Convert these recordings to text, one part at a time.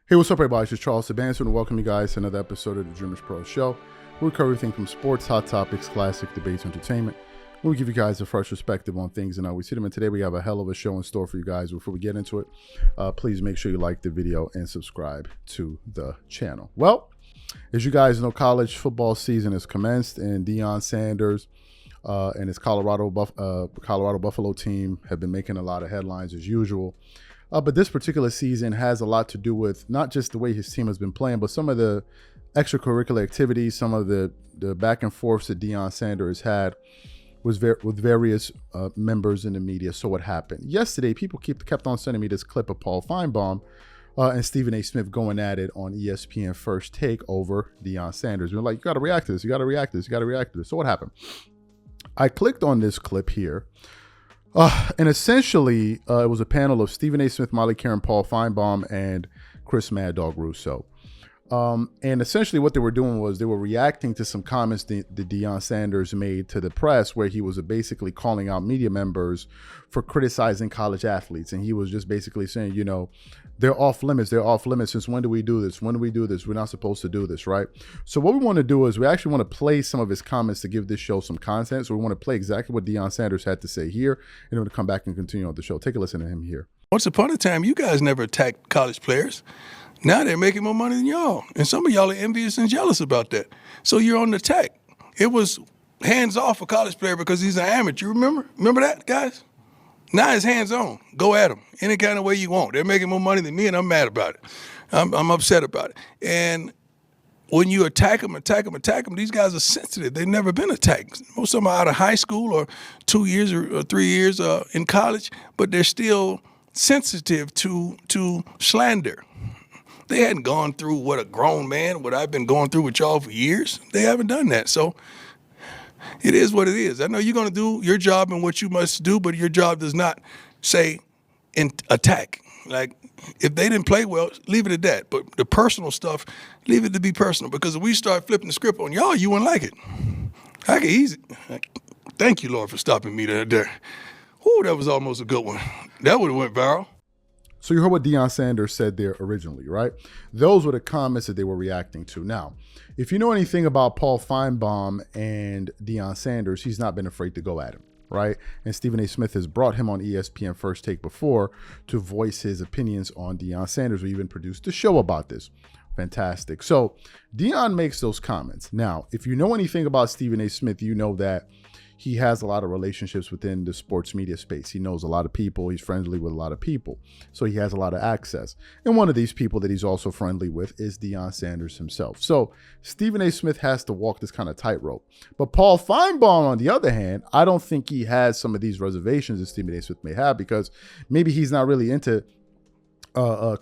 Hey, what's up, everybody? It's just Charles Sebastian, and welcome you guys to another episode of the DREAMERSPRO show. We cover everything from sports, hot topics, classic debates, entertainment. We give you guys a fresh perspective on things and how we see them. And today we have a hell of a show in store for you guys. Before we get into it, please make sure you like the video and subscribe to the channel. Well, as you guys know, college football season has commenced, and Deion Sanders and his Colorado Buffalo team have been making a lot of headlines as usual. But this particular season has a lot to do with not just the way his team has been playing, but some of the extracurricular activities, some of the back and forths that Deion Sanders had with various members in the media. So what happened? Yesterday, people kept on sending me this clip of Paul Finebaum and Stephen A. Smith going at it on ESPN First Take over Deion Sanders. We're like, you got to react to this. You got to react to this. You got to react to this. So what happened? I clicked on this clip here. And essentially, it was a panel of Stephen A. Smith, Molly Karen, Paul Finebaum, and Chris Mad Dog Russo. And essentially what they were doing was they were reacting to some comments that Deion Sanders made to the press, where he was basically calling out media members for criticizing college athletes. And he was just basically saying, you know, they're off limits. They're off limits. Since when do we do this? When do we do this? We're not supposed to do this, right? So what we want to do is we actually want to play some of his comments to give this show some content. So we want to play exactly what Deion Sanders had to say here, and then we'll come back and continue on the show. Take a listen to him here. Once upon a time, you guys never attacked college players. Now they're making more money than y'all. And some of y'all are envious and jealous about that. So you're on the attack. It was hands off a college player because he's an amateur. Remember that, guys? Now it's hands on. Go at them any kind of way you want. They're making more money than me, and I'm mad about it. I'm upset about it. And when you attack them, these guys are sensitive. They've never been attacked. Most of them are out of high school or 2 years or 3 years in college, but they're still sensitive to slander. They hadn't gone through what I've been going through with y'all for years. They haven't done that. So it is what it is. I know you're going to do your job and what you must do, but your job does not say attack. Like, if they didn't play well, leave it at that. But the personal stuff, leave it to be personal. Because if we start flipping the script on y'all, you wouldn't like it. I can easy. Thank you, Lord, for stopping me there. Ooh, that was almost a good one. That would have went viral. So you heard what Deion Sanders said there originally, right? Those were the comments that they were reacting to. Now, if you know anything about Paul Finebaum and Deion Sanders, he's not been afraid to go at him, right? And Stephen A. Smith has brought him on ESPN First Take before to voice his opinions on Deion Sanders. We even produced a show about this. Fantastic. So Deion makes those comments. Now, if you know anything about Stephen A. Smith, you know that he has a lot of relationships within the sports media space. He knows a lot of people. He's friendly with a lot of people. So he has a lot of access. And one of these people that he's also friendly with is Deion Sanders himself. So Stephen A. Smith has to walk this kind of tightrope. But Paul Finebaum, on the other hand, I don't think he has some of these reservations that Stephen A. Smith may have, because maybe he's not really into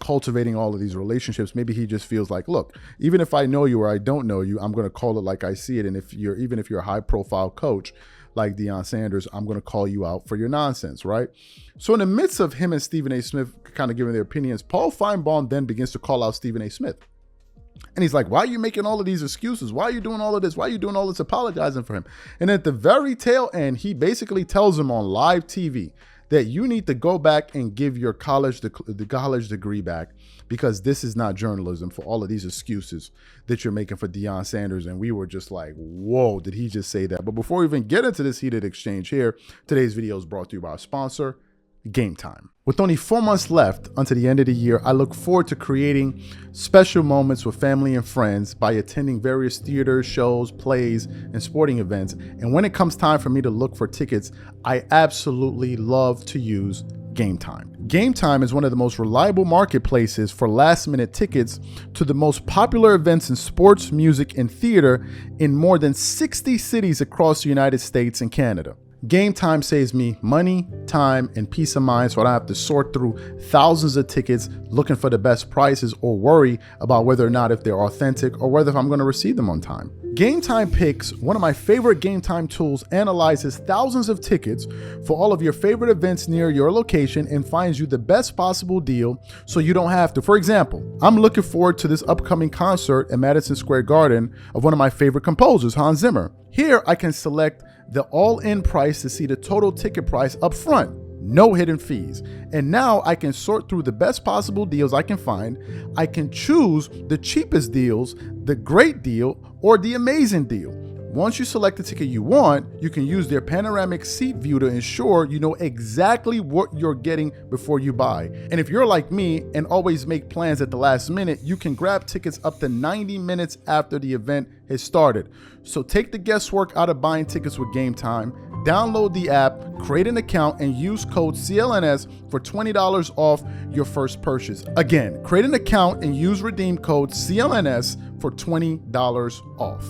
cultivating all of these relationships. Maybe he just feels like, look, even if I know you or I don't know you, I'm going to call it like I see it. And even if you're a high profile coach like Deion Sanders, I'm going to call you out for your nonsense, right? So in the midst of him and Stephen A. Smith kind of giving their opinions, Paul Finebaum then begins to call out Stephen A. Smith. And he's like, why are you making all of these excuses? Why are you doing all of this? Why are you doing all this apologizing for him? And at the very tail end, he basically tells him on live TV that you need to go back and give your college degree back, because this is not journalism for all of these excuses that you're making for Deion Sanders. And we were just like, whoa, did he just say that? But before we even get into this heated exchange here, today's video is brought to you by our sponsor, Game Time. With only 4 months left until the end of the year, I look forward to creating special moments with family and friends by attending various theaters, shows, plays, and sporting events. And when it comes time for me to look for tickets, I absolutely love to use Game Time. Game Time is one of the most reliable marketplaces for last-minute tickets to the most popular events in sports, music, and theater in more than 60 cities across the United States and Canada. Game Time saves me money, time, and peace of mind, so I don't have to sort through thousands of tickets looking for the best prices or worry about whether or not if they're authentic or whether I'm going to receive them on time. Game Time Picks, one of my favorite Game Time tools, analyzes thousands of tickets for all of your favorite events near your location and finds you the best possible deal so you don't have to. For example, I'm looking forward to this upcoming concert at Madison Square Garden of one of my favorite composers, Hans Zimmer. Here, I can select the all-in price to see the total ticket price up front. no hidden fees. And now I can sort through the best possible deals I can find. I can choose the cheapest deals, the great deal, or the amazing deal. Once you select the ticket you want, you can use their panoramic seat view to ensure you know exactly what you're getting before you buy. And if you're like me and always make plans at the last minute, you can grab tickets up to 90 minutes after the event has started. So take the guesswork out of buying tickets with Game Time. Download the app, create an account, and use code CLNS for $20 off your first purchase. Again, create an account and use redeem code CLNS for $20 off.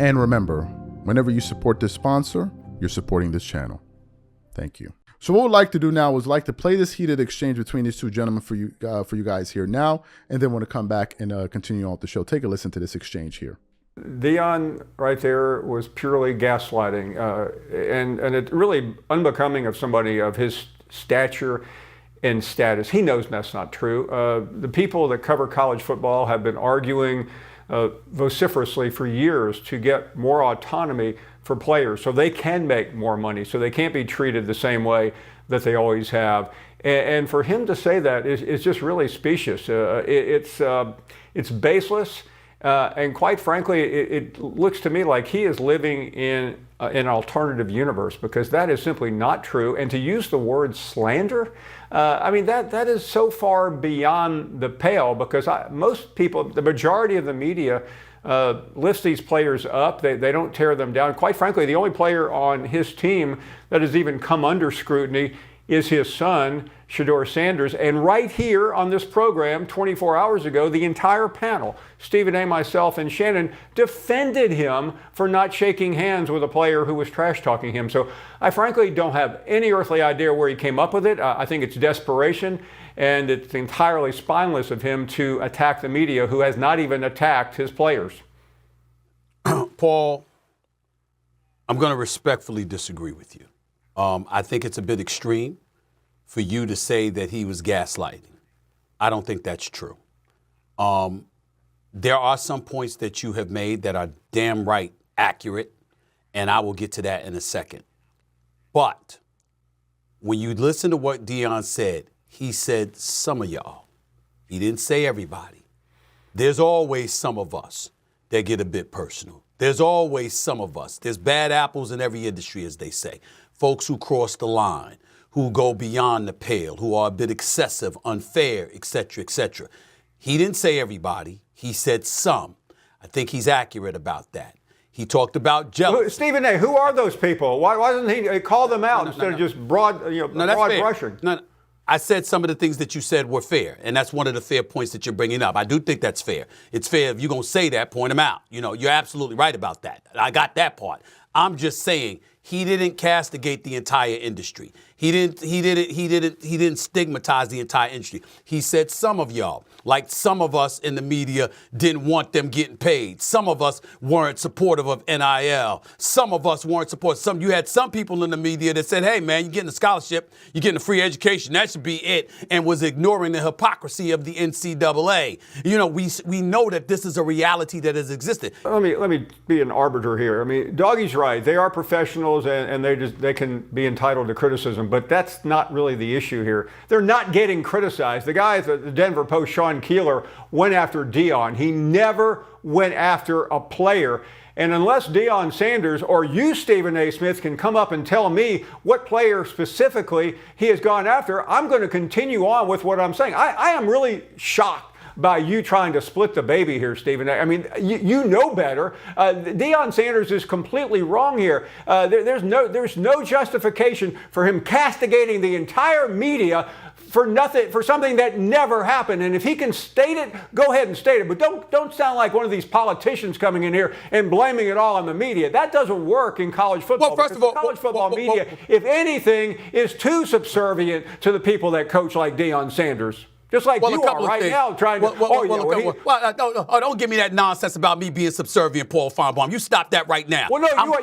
And remember, whenever you support this sponsor, you're supporting this channel. Thank you. So what we'd like to do now is like to play this heated exchange between these two gentlemen for you guys here now, and then want to come back and continue on with the show. Take a listen to this exchange here. Deion right there was purely gaslighting, and it really unbecoming of somebody of his stature and status. He knows that's not true. The people that cover college football have been arguing vociferously for years to get more autonomy for players so they can make more money, so they can't be treated the same way that they always have. And for him to say that is just really specious. It's baseless. And quite frankly, it looks to me like he is living in an alternative universe, because that is simply not true. And to use the word slander, I mean, that is so far beyond the pale, because most people, the majority of the media, lifts these players up. They don't tear them down. Quite frankly, the only player on his team that has even come under scrutiny is his son, Deion Sanders. And right here on this program 24 hours ago, the entire panel, Stephen A., myself, and Shannon, defended him for not shaking hands with a player who was trash-talking him. So I frankly don't have any earthly idea where he came up with it. I think it's desperation, and it's entirely spineless of him to attack the media, who has not even attacked his players. Paul, I'm going to respectfully disagree with you. I think it's a bit extreme for you to say that he was gaslighting. I don't think that's true. There are some points that you have made that are damn right accurate, and I will get to that in a second. But when you listen to what Deion said, he said some of y'all. He didn't say everybody. There's always some of us that get a bit personal. There's always some of us. There's bad apples in every industry, as they say. Folks who cross the line, who go beyond the pale, who are a bit excessive, unfair, etc., etc. He didn't say everybody. He said some. I think he's accurate about that. He talked about jealousy. Stephen A., who are those people? Why doesn't he call them out instead of just broad brushing? No, I said some of the things that you said were fair, and that's one of the fair points that you're bringing up. I do think that's fair. It's fair if you're going to say that, point them out. You know, you're absolutely right about that. I got that part. I'm just saying he didn't castigate the entire industry. He didn't stigmatize the entire industry. He said some of y'all, like some of us in the media, didn't want them getting paid. Some of us weren't supportive of NIL. Some of us weren't supportive. You had some people in the media that said, hey, man, you're getting a scholarship, you're getting a free education, that should be it, and was ignoring the hypocrisy of the NCAA. You know, we know that this is a reality that has existed. Let me be an arbiter here. I mean, Doggie's right. They are professionals, and they can be entitled to criticism, but that's not really the issue here. They're not getting criticized. The guy at the Denver Post, Sean Keeler, went after Deion. He never went after a player. And unless Deion Sanders or you, Stephen A. Smith, can come up and tell me what player specifically he has gone after, I'm going to continue on with what I'm saying. I am really shocked by you trying to split the baby here, Stephen. I mean, you know better. Deion Sanders is completely wrong here. There's no justification for him castigating the entire media for nothing, for something that never happened. And if he can state it, go ahead and state it. But don't sound like one of these politicians coming in here and blaming it all on the media. That doesn't work in college football. Well, first of all, college football media, if anything, is too subservient to the people that coach like Deion Sanders. Just like you are right now trying to... Don't give me that nonsense about me being subservient, Paul Finebaum. You stop that right now. Well, no, what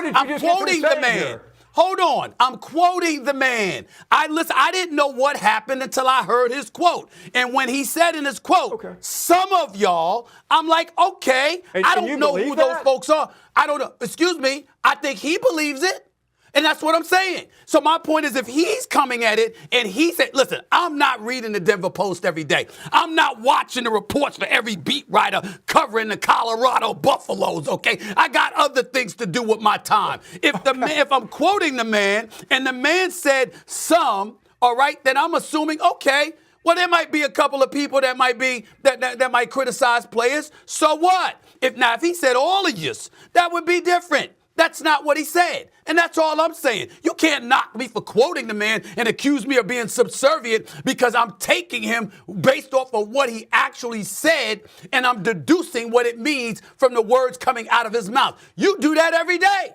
did you just quoting the man. Here? Hold on. I'm quoting the man. I didn't know what happened until I heard his quote. And when he said in his quote, some of y'all, I'm like, okay, I don't know who those folks are. I don't know. Excuse me. I think he believes it. And that's what I'm saying. So my point is, if he's coming at it and he said, listen, I'm not reading the Denver Post every day. I'm not watching the reports for every beat writer covering the Colorado Buffaloes, okay? I got other things to do with my time. If I'm quoting the man and the man said some, all right, then I'm assuming, okay, well, there might be a couple of people that might criticize players. So what? If he said all of you, that would be different. That's not what he said. And that's all I'm saying. You can't knock me for quoting the man and accuse me of being subservient because I'm taking him based off of what he actually said and I'm deducing what it means from the words coming out of his mouth. You do that every day.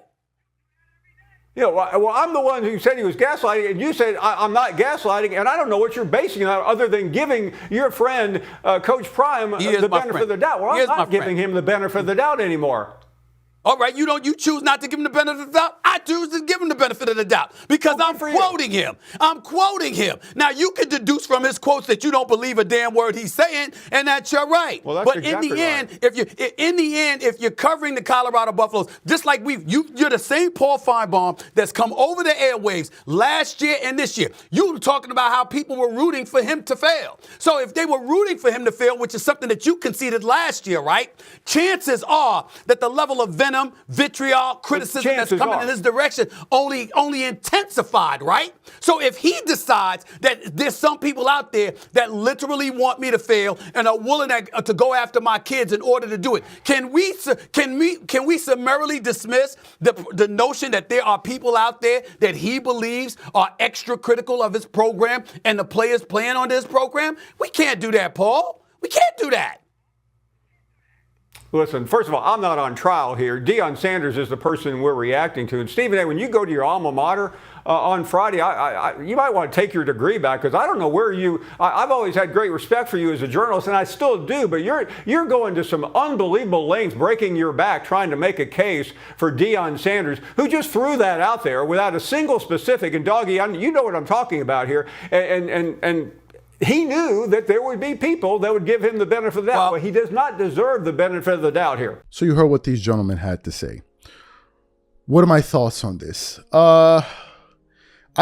Yeah, well, I'm the one who said he was gaslighting, and you said I'm not gaslighting, and I don't know what you're basing it on other than giving your friend, Coach Prime, the benefit of the doubt. Well, I'm not giving him the benefit of the doubt anymore. All right, you choose not to give him the benefit of the doubt. I choose to give him the benefit of the doubt because I'm quoting him. I'm quoting him. Now, you can deduce from his quotes that you don't believe a damn word he's saying, and that's your right. Well, that's but exactly in the right. end, if you're covering the Colorado Buffaloes, just like you're the same Paul Finebaum that's come over the airwaves last year and this year. You were talking about how people were rooting for him to fail. So if they were rooting for him to fail, which is something that you conceded last year, right? Chances are that the level of venom, vitriol, criticism that's coming in his direction only intensified, right? So if he decides that there's some people out there that literally want me to fail and are willing to go after my kids in order to do it, can we summarily dismiss the notion that there are people out there that he believes are extra critical of his program and the players playing on this program? We can't do that, Paul. We can't do that. Listen, first of all, I'm not on trial here. Deion Sanders is the person we're reacting to. And Stephen A., when you go to your alma mater on Friday, you might want to take your degree back because I don't know where I've always had great respect for you as a journalist, and I still do, but you're going to some unbelievable lengths, breaking your back, trying to make a case for Deion Sanders, who just threw that out there without a single specific. And Doggy, you know what I'm talking about here. And he knew that there would be people that would give him the benefit of the doubt, but he does not deserve the benefit of the doubt here. So you heard what these gentlemen had to say. What are my thoughts on this? I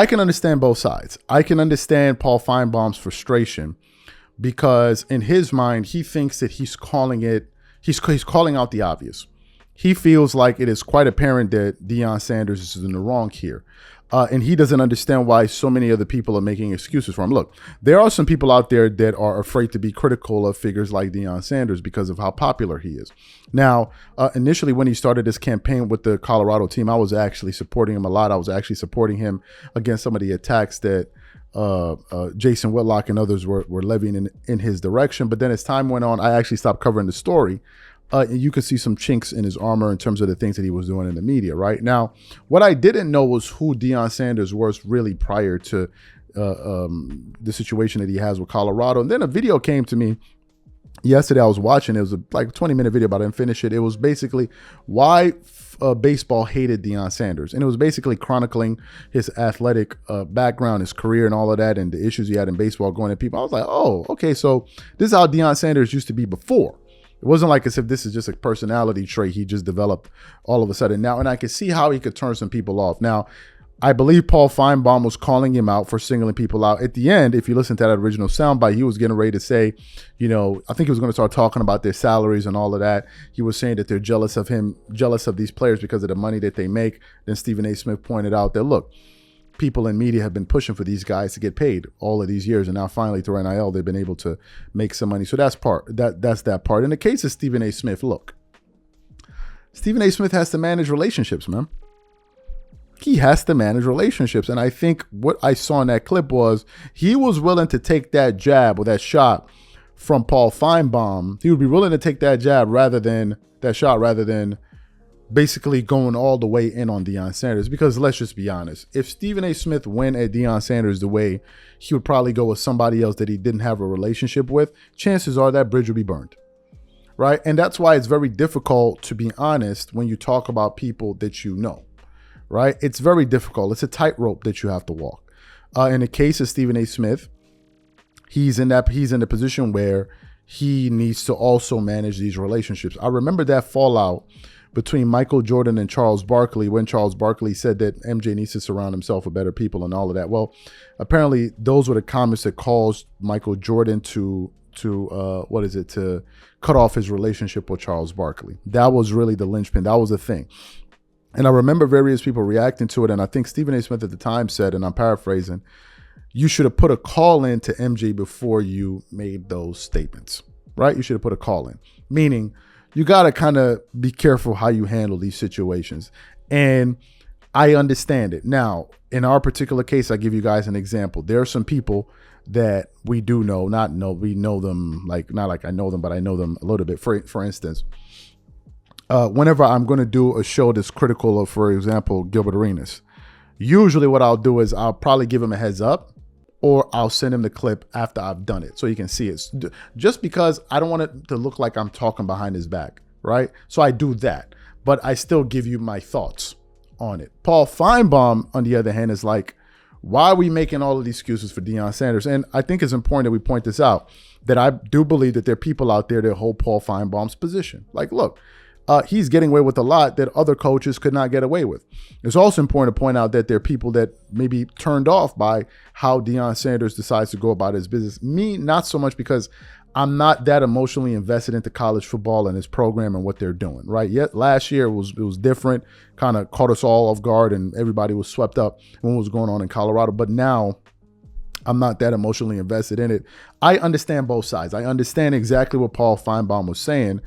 can understand both sides. I can understand Paul Finebaum's frustration because in his mind, he thinks that he's calling out the obvious. He feels like it is quite apparent that Deion Sanders is in the wrong here. And he doesn't understand why so many other people are making excuses for him. Look, there are some people out there that are afraid to be critical of figures like Deion Sanders because of how popular he is. Now, initially when he started this campaign with the Colorado team, I was actually supporting him a lot. I was actually supporting him against some of the attacks that Jason Whitlock and others were levying in his direction. But then as time went on, I actually stopped covering the story. You could see some chinks in his armor in terms of the things that he was doing in the media, right? Now, what I didn't know was who Deion Sanders was really prior to the situation that he has with Colorado. And then a video came to me yesterday. I was watching. It was like a 20-minute video, but I didn't finish it. It was basically why baseball hated Deion Sanders. And it was basically chronicling his athletic background, his career and all of that, and the issues he had in baseball going at people. I was like, oh, okay, so this is how Deion Sanders used to be before. It wasn't like as if this is just a personality trait he just developed all of a sudden now. And I could see how he could turn some people off. Now, I believe Paul Finebaum was calling him out for singling people out. At the end, if you listen to that original soundbite, he was getting ready to say, I think he was going to start talking about their salaries and all of that. He was saying that they're jealous of him, jealous of these players because of the money that they make. Then Stephen A. Smith pointed out that, look, people in media have been pushing for these guys to get paid all of these years, and now finally through NIL they've been able to make some money. So that's that part. In the case of Stephen A. Smith, look, Stephen A. Smith has to manage relationships, man. He has to manage relationships, and I think what I saw in that clip was he was willing to take that jab or that shot from Paul Finebaum. He would be willing to take that jab rather than basically going all the way in on Deion Sanders, because let's just be honest. If Stephen A. Smith went at Deion Sanders the way he would probably go with somebody else that he didn't have a relationship with, chances are that bridge will be burned, right? And that's why it's very difficult to be honest when you talk about people that you know, right? It's very difficult. It's a tightrope that you have to walk. In the case of Stephen A. Smith, he's in the position where he needs to also manage these relationships. I remember that fallout between Michael Jordan and Charles Barkley, when Charles Barkley said that MJ needs to surround himself with better people and all of that. Well, apparently those were the comments that caused Michael Jordan to cut off his relationship with Charles Barkley. That was really the linchpin. That was the thing. And I remember various people reacting to it. And I think Stephen A. Smith at the time said, and I'm paraphrasing, you should have put a call in to MJ before you made those statements, right? You should have put a call in, meaning you got to kind of be careful how you handle these situations. And I understand it. Now, in our particular case, I give you guys an example. There are some people that we do know, we know them, like, not like I know them, but I know them a little bit. For instance, whenever I'm going to do a show that's critical of, for example, Gilbert Arenas, usually what I'll do is I'll probably give him a heads up, or I'll send him the clip after I've done it so he can see it. Just because I don't want it to look like I'm talking behind his back, right? So I do that, but I still give you my thoughts on it. Paul Finebaum, on the other hand, is like, why are we making all of these excuses for Deion Sanders? And I think it's important that we point this out, that I do believe that there are people out there that hold Paul Finebaum's position. Like, look, he's getting away with a lot that other coaches could not get away with. It's also important to point out that there are people that may be turned off by how Deion Sanders decides to go about his business. Me, not so much, because I'm not that emotionally invested into college football and his program and what they're doing, right? Yet last year it was different, kind of caught us all off guard, and everybody was swept up when what was going on in Colorado. But now I'm not that emotionally invested in it. I understand both sides. I understand exactly what Paul Finebaum was saying.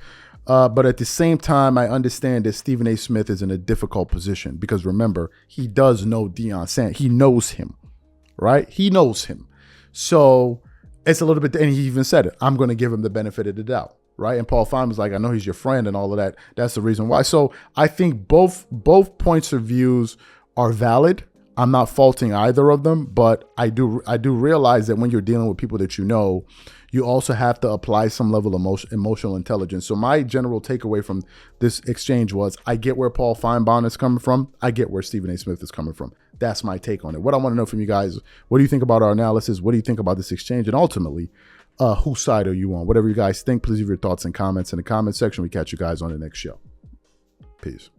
But at the same time, I understand that Stephen A. Smith is in a difficult position, because remember, he does know Deion Sanders. He knows him, right? He knows him. So it's a little bit, and he even said it, I'm going to give him the benefit of the doubt, right? And Paul Finebaum was like, I know he's your friend and all of that. That's the reason why. So I think both points of views are valid. I'm not faulting either of them, but I do realize that when you're dealing with people that you know, you also have to apply some level of emotional intelligence. So my general takeaway from this exchange was, I get where Paul Finebaum is coming from. I get where Stephen A. Smith is coming from. That's my take on it. What I want to know from you guys, what do you think about our analysis? What do you think about this exchange? And ultimately, whose side are you on? Whatever you guys think, please leave your thoughts and comments in the comment section. We catch you guys on the next show. Peace.